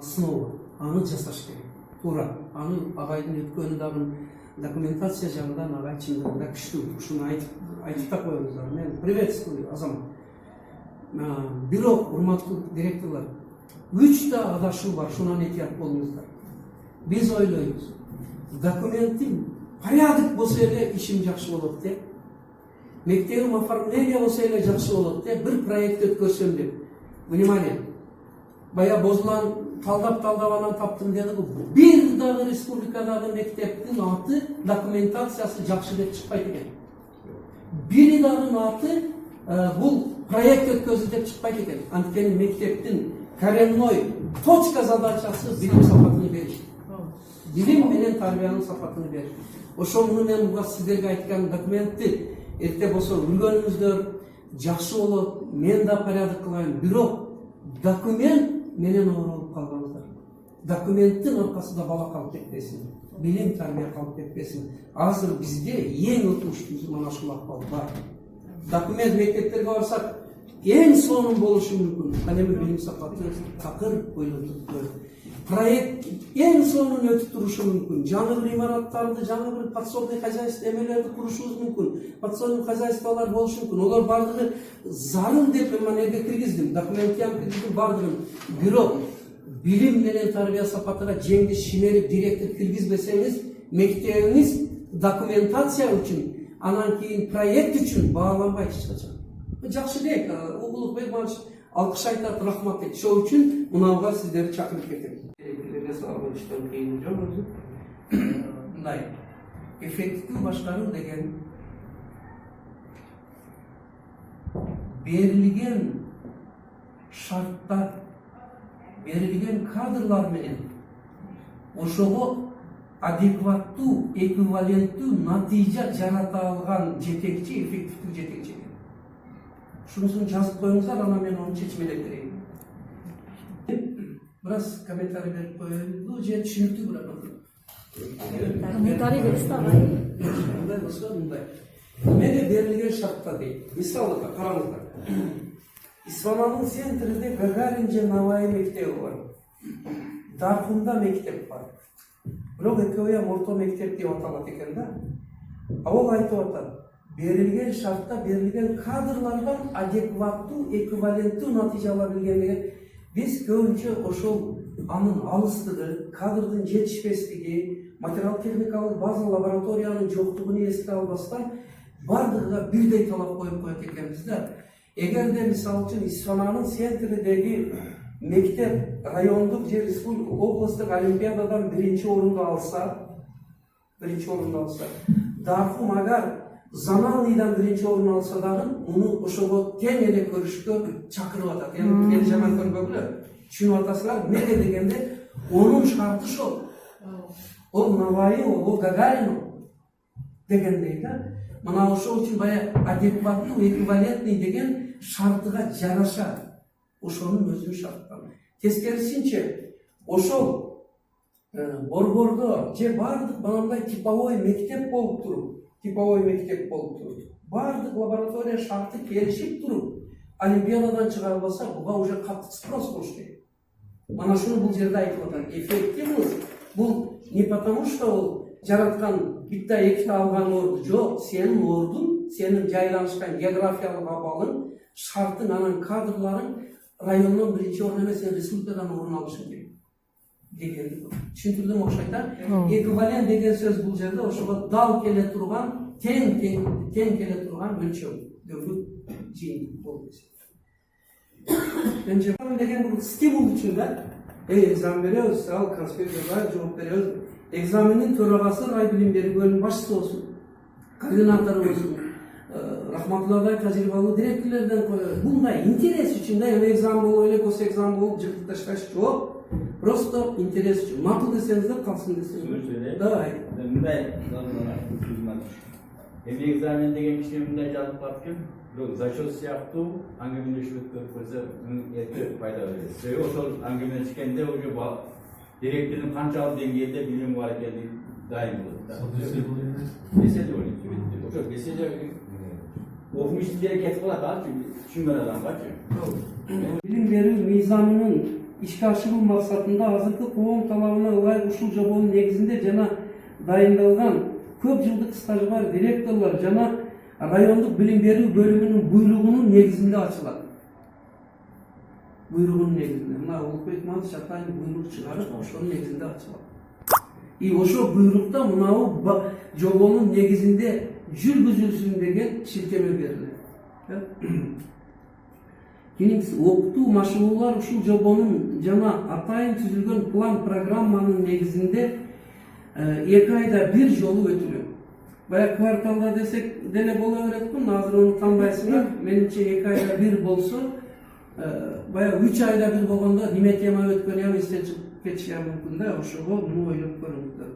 сыноо аны жасаш керек. Туура. Аны агайдын өткөнү дагы документация жагынан агай чындыгында күчтүү. Ушуну айтып да коюңуздар. Мен приветствую азамат. Бирок урматтуу директорлор, 3 да адашуу бар, шунан этият болуңуздар. Биз ойлойбуз. Документтин порядок болсо эле ишим жакшы болот деп. Мектебим оформление болсо эле жакшы болот деп, бир проект өткөрсөм деп. Внимание. Бая бозулан талдап анан таптым деди. Бир дагы республикадагы мектептин аты, документациясы жакшы деп чыкпайт экен. Бири дагы аты бул проект өткөзүү деп чыкпайт экен. Анткени мектептин коренной точка задачасы билим сапатын бериш. Билим менен тарбиянын сапатын бериш. Ошону мен буга сиздерге айткан документти эрте болсо үлгөнүңүздөр жакшы болот. Мен да порядок кылайын. Бирок документ менен ооролуп калганыңыздар. Документтин аркасында бала калып кетпесин. Билим тарбия калып кетпесин. Азыр бизде эң өкүнүчтүүсү мына ушул акыбал бар. Документ мектептерге барсак эң сонун болушу мүмкүн. Ал эми билим сапаты такыр ойлонуп проект эң сонун өтүп турушу мүмкүн. Жаңы бир имараттарды, жаңы бир подсобный хозяйство эмелерди курушубуз мүмкүн. Подсобный хозяйстволор болушу мүмкүн. Олар бардыгы зарыл деп мен элге киргиздим. Документти киргиздим бардыгын. Бирок билим менен тарбия сапатыга жеңди шимерип директор киргизбесеңиз, мектебиңиз документация үчүн, анан кийин проект үчүн бааланбайт эч качан. Жакшы дейт. Улукбек Маныч алкыш айтат, рахмат дейт. Ошол үчүн мынауга сиздерди чакырып кетем. Сабылыштан кейін жок өзү. Мындай эффективдүү башкаруу деген берилген шарттар, берилген кадрлар менен ошого адекваттуу, эквиваленттүү натыйжа жарата алган жетекчи, эффективдүү жетекчи. Ушунусун жазып коюңуздар, анан мен аны чечмелеп берейин. Biraz komentarı verip koyalım. Bu jet düşünüktü bırakalım. Komentarı veririz de var. Bunday olsa bunday. Mene verilgen şartta değil. Misallıkla, karanlıkla. İsfana'nın sentrinde Gagarince Navai mektebi var. Darfunda mektep var. Blok ekoya orta mektep diye atalat ekende. Avol aytı atar. Verilgen şartta, verilgen kadrlardan adekvattu, ekvivalenttu natija alabilgenliğe biz köpünçө ошол анын алыстыгы, кадрдын жетишпестиги, материал техникалык база лабораториянын жоктугун эске албастан бардыгыга бирдей талап коюп коет экенбиз да. Эгерде мисалы үчүн Исфананын центридеги мектеп райондук же республика областтык олимпиададан биринчи орунду алса, Дарфум агар Zanali'den birinci orun alsa dagı onu ошого тең эле көрүшкө чакырып атат. Эми кел жаман көрбөгүлө. Түшүнүп атасыңар, эмне дегенде онун шарты ошол. Ол Наваи, ол Гагарин дегендей да. Мына ошол үчүн бая адекваттуу, эквивалентный деген шартыга жараша ошонун өзүнүн шарттары. Тескерисинче ошол борбордо же бардык банандай типовой мектеп болуп туруп, бардык лаборатория шарты келишип туруп, олимпиададан чыга албаса, буга уже каттык спрос болуш керек. Мана шуну бул жерде айтып атат. Эффективность бул не потому, что ол жараткан битта экита алган орду жок, сенин ордуң, сенин жайланышкан географиялык абалың, шартың, анан кадрларың райондон биринчи орун эмес, республикадан орун алышың керек. Дегенди түшүндүрдүм окшойт. Эквивалент деген сөз бул жерде ошого дал келе турган, тең келе турган өлчөмдөгү жыйынтык болуп эсептелет. Мен деген бул стимул үчүн да экзамен беребиз, ал конспект жазабыз, жооп беребиз. Экзамендин төрагасы рай билим берүү бөлүмүнүн башчысы болсун, координатору болсун, рахматуллардай тажрыйбалуу директорлордон коебуз. Мындай интерес үчүн да экзамен болуп эле, госэкзамен болуп жыртып ташташ жок. Просто интерес үчүн. Макул десеңиздер, калсын десеңиздер. Давай. Мындай эми экзамен деген кичине мындай жазып барткан, зачет сыяктуу аңгемелешип өткөрүп койсо эрте пайда берет. Себеби ошол аңгемелешкенде уже директордун канчалык деңгээлде билими бар экени дайым болот. Беселе болот. Ошо беселе окум ишинде кетип калат, түшүнбөй адамгачы. Билим берүү мыйзамынын ишке ашыруу максатында азыркы коом талабына ылайык ушул жобонун негизинде жана дайындалган көп жылдык стажы бар директорлор жана райондук билим берүү бөлүмүнүн буйругунун негизинде ачылат. Буйругунун негизинде. Мына Улукбек Мамытович атайын буйрук чыгарып, ошонун негизинде ачылат. И ошо буйрукта мынау жобонун негизинде жүргүзүлсүн деген шилтеме берилет. Кийинкisi окутуу машыгуулар ушул жобонун жана атайын түзүлгөн план программанын негизинде 2 айда 1 жолу өтүлөт. Бая кварталда десек деле боло берет-күн, азыр аны тандайсыңар. Менимче 2 айда 1 болсо, бая 3 айда 1 болгондо неме тема өткөн я эстен чыгып кетиши мүмкүн да, ошого муну ойлоп көрүңүздөр.